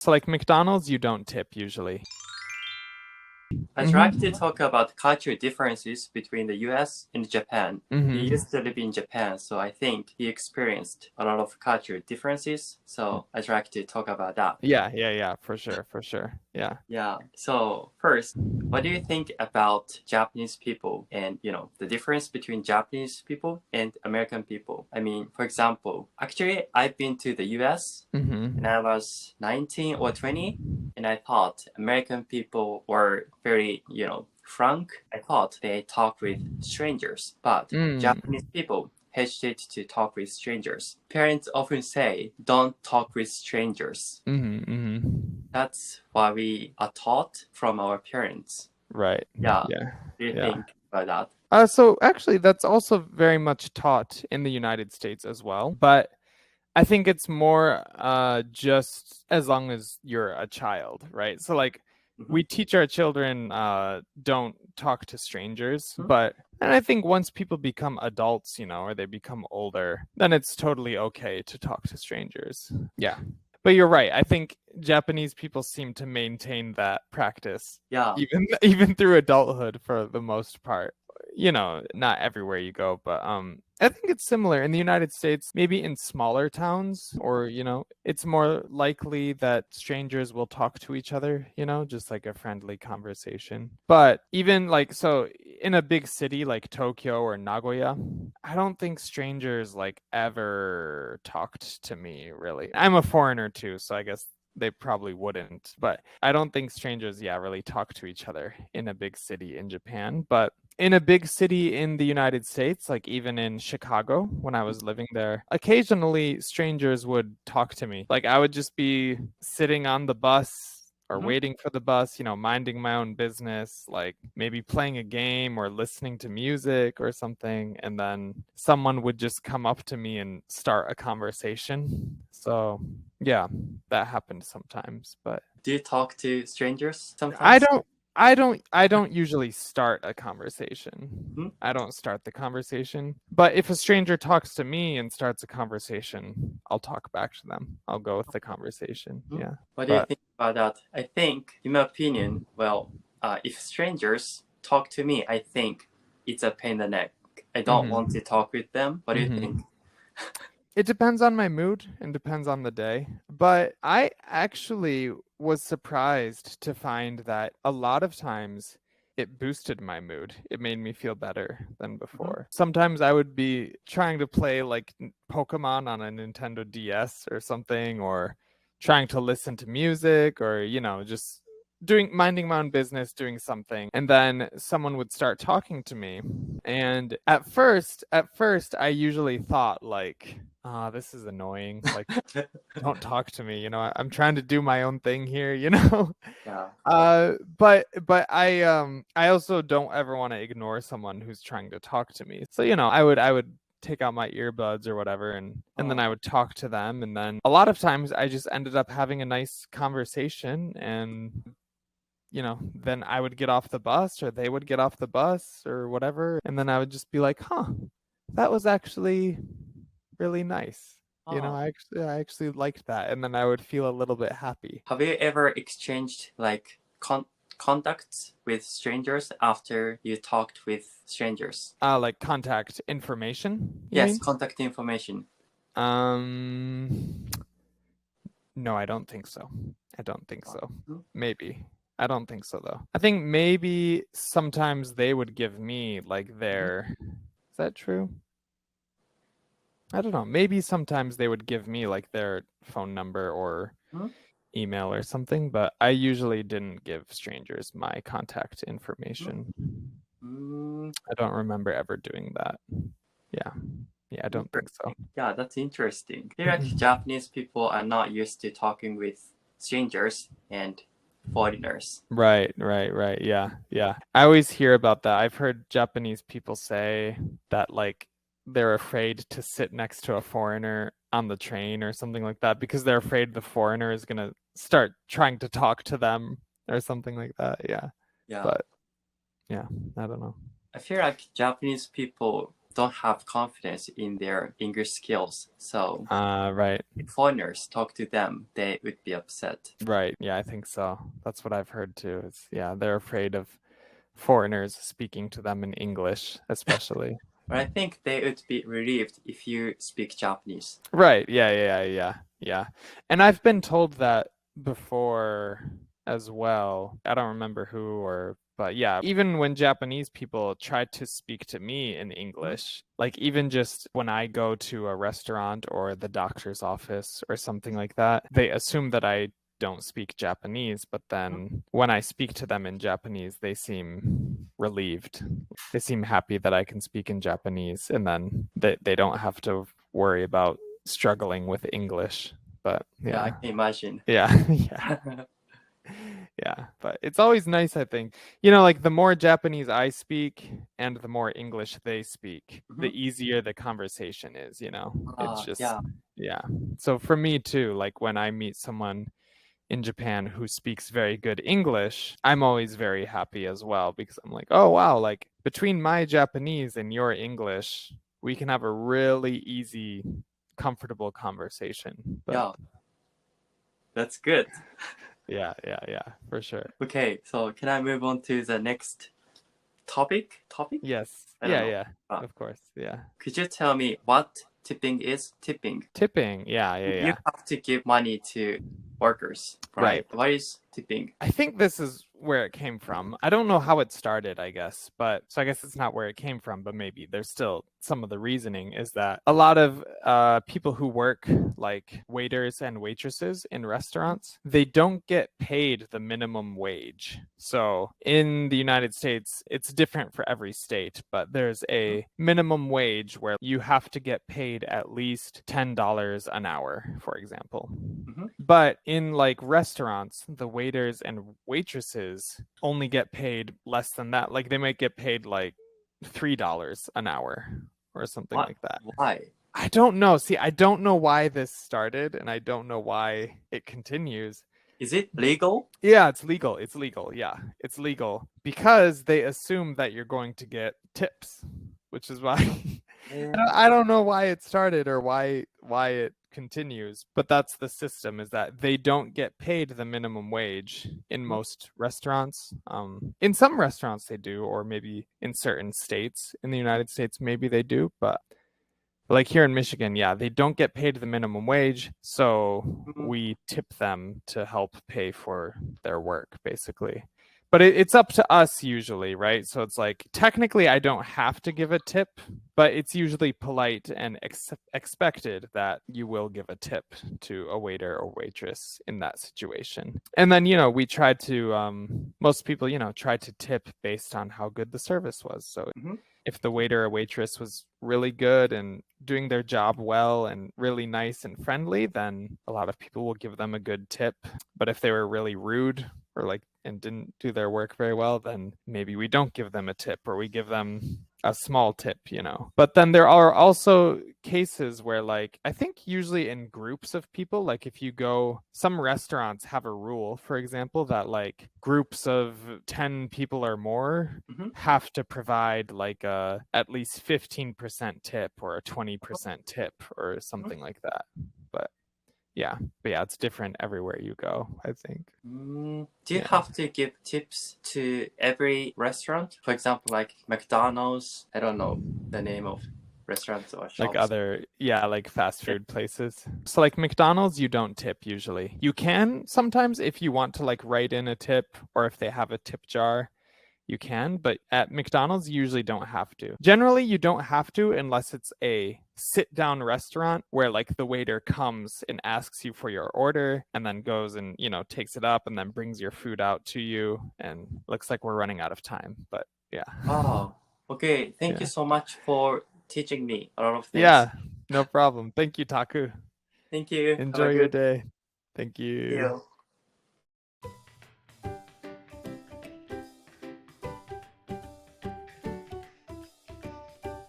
So like McDonald's, you don't tip usually. I'd like to talk about cultural differences between the US and Japan. He used to live in Japan, so I think he experienced a lot of cultural differences. So I'd like to talk about that. Yeah, for sure. Yeah. Yeah. So first, what do you think about Japanese people and, the difference between Japanese people and American people? I mean, for example, actually, I've been to the US and I was 19 or 20, and I thought American people were very, frank. I thought they talk with strangers, but Japanese people hesitate to talk with strangers. Parents often say, don't talk with strangers. That's what we are taught from our parents. Right. Yeah. Do you think about that? So actually, that's also very much taught in the United States as well. But I think it's more just as long as you're a child, right? So like we teach our children don't talk to strangers, and I think once people become adults, or they become older, then it's totally okay to talk to strangers. Yeah. But you're right. I think Japanese people seem to maintain that practice. Yeah. Even through adulthood for the most part. Not everywhere you go, but I think it's similar in the United States, maybe in smaller towns, or it's more likely that strangers will talk to each other, just like a friendly conversation. But even like so in a big city like Tokyo or Nagoya, I don't think strangers like ever talked to me, really. I'm a foreigner too, so I guess they probably wouldn't, but I don't think strangers really talk to each other in a big city in Japan. But in a big city in the United States, like even in Chicago, when I was living there, occasionally strangers would talk to me. Like I would just be sitting on the bus or waiting for the bus, minding my own business, like maybe playing a game or listening to music or something. And then someone would just come up to me and start a conversation. So yeah, that happened sometimes. But do you talk to strangers sometimes? I don't usually start a conversation. I don't start the conversation. But if a stranger talks to me and starts a conversation, I'll talk back to them. I'll go with the conversation. Yeah. What do you think about that? I think, in my opinion, if strangers talk to me, I think it's a pain in the neck. I don't want to talk with them. What do you think? It depends on my mood and depends on the day. But I actually was surprised to find that a lot of times it boosted my mood. It made me feel better than before. Sometimes I would be trying to play like Pokemon on a Nintendo DS or something, or trying to listen to music, or, just minding my own business, doing something, and then someone would start talking to me. And at first I usually thought like, this is annoying, like don't talk to me, I'm trying to do my own thing here. But I also don't ever want to ignore someone who's trying to talk to me. So I would take out my earbuds or whatever, and then I would talk to them, and then a lot of times I just ended up having a nice conversation, and then I would get off the bus, or they would get off the bus or whatever, and then I would just be like, that was actually really nice. I actually liked that, and then I would feel a little bit happy. Have you ever exchanged like contacts with strangers after you talked with strangers? Like contact information? Yes, contact information. No, I don't think so. Maybe. I don't think so, though. I think maybe sometimes they would give me like their... Is that true? I don't know. Maybe sometimes they would give me like their phone number or email or something, but I usually didn't give strangers my contact information. I don't remember ever doing that. Yeah, I don't think so. Yeah, that's interesting. I feel like Japanese people are not used to talking with strangers and foreigners. Right. Yeah. I always hear about that. I've heard Japanese people say that like they're afraid to sit next to a foreigner on the train or something like that because they're afraid the foreigner is going to start trying to talk to them or something like that. Yeah. But yeah, I don't know. I feel like Japanese people don't have confidence in their English skills. So Right. if foreigners talk to them, they would be upset. Right. Yeah, I think so. That's what I've heard too. It's, yeah, they're afraid of foreigners speaking to them in English, especially. But I think they would be relieved if you speak Japanese. Right. Yeah. And I've been told that before as well. I don't remember who but yeah, even when Japanese people try to speak to me in English, like even just when I go to a restaurant or the doctor's office or something like that, they assume that I don't speak Japanese, but then when I speak to them in Japanese, they seem relieved. They seem happy that I can speak in Japanese, and then they don't have to worry about struggling with English. But Yeah, I can imagine. yeah. Yeah, but it's always nice, I think. Like the more Japanese I speak and the more English they speak, the easier the conversation is, It's just, yeah. So for me too, like when I meet someone in Japan who speaks very good English, I'm always very happy as well, because I'm like, oh wow, like between my Japanese and your English, we can have a really easy, comfortable conversation. But Yeah, that's good. Yeah, for sure. Okay, so can I move on to the next topic? Yes. I don't know. Yeah. Of course. Yeah. Could you tell me what tipping is? Tipping. Tipping. Yeah. You have to give money to workers, right? What is tipping? I think this is where it came from. I don't know how it started, I guess, but so I guess it's not where it came from, but maybe there's still some of the reasoning is that a lot of people who work like waiters and waitresses in restaurants, they don't get paid the minimum wage. So in the United States, it's different for every state, but there's a minimum wage where you have to get paid at least $10 an hour, for example. But in like restaurants, the waiters and waitresses only get paid less than that. Like they might get paid like $3 an hour or something like that. Why? I don't know. See, I don't know why this started, and I don't know why it continues. Is it legal? Yeah, it's legal. It's legal. Yeah, it's legal because they assume that you're going to get tips, which is why I don't know why it started or why it continues, but that's the system, is that they don't get paid the minimum wage in most restaurants. In some restaurants they do, or maybe in certain states in the United States maybe they do, but like here in Michigan, yeah, they don't get paid the minimum wage, so we tip them to help pay for their work, basically. But it's up to us usually, right? So it's like, technically I don't have to give a tip, but it's usually polite and expected that you will give a tip to a waiter or waitress in that situation. And then, we try to, most people, try to tip based on how good the service was. So if the waiter or waitress was really good and doing their job well and really nice and friendly, then a lot of people will give them a good tip. But if they were really rude or and didn't do their work very well, then maybe we don't give them a tip, or we give them a small tip, But then there are also cases where I think usually in groups of people, like if you go, some restaurants have a rule, for example, that groups of 10 people or more have to provide at least 15% tip or a 20% tip or something like that. But yeah, it's different everywhere you go, I think. Do you have to give tips to every restaurant? For example, like McDonald's, I don't know the name of restaurants or shops. Other, fast food places. So McDonald's, you don't tip usually. You can sometimes if you want to write in a tip, or if they have a tip jar, you can, but at McDonald's you usually don't have to. Generally, you don't have to unless it's a sit-down restaurant where the waiter comes and asks you for your order and then goes and, takes it up and then brings your food out to you, and looks like we're running out of time, but yeah. Oh, okay. Thank you so much for teaching me a lot of things. Yeah, no problem. Thank you, Taku. Thank you. Enjoy your day. Thank you. Thank you.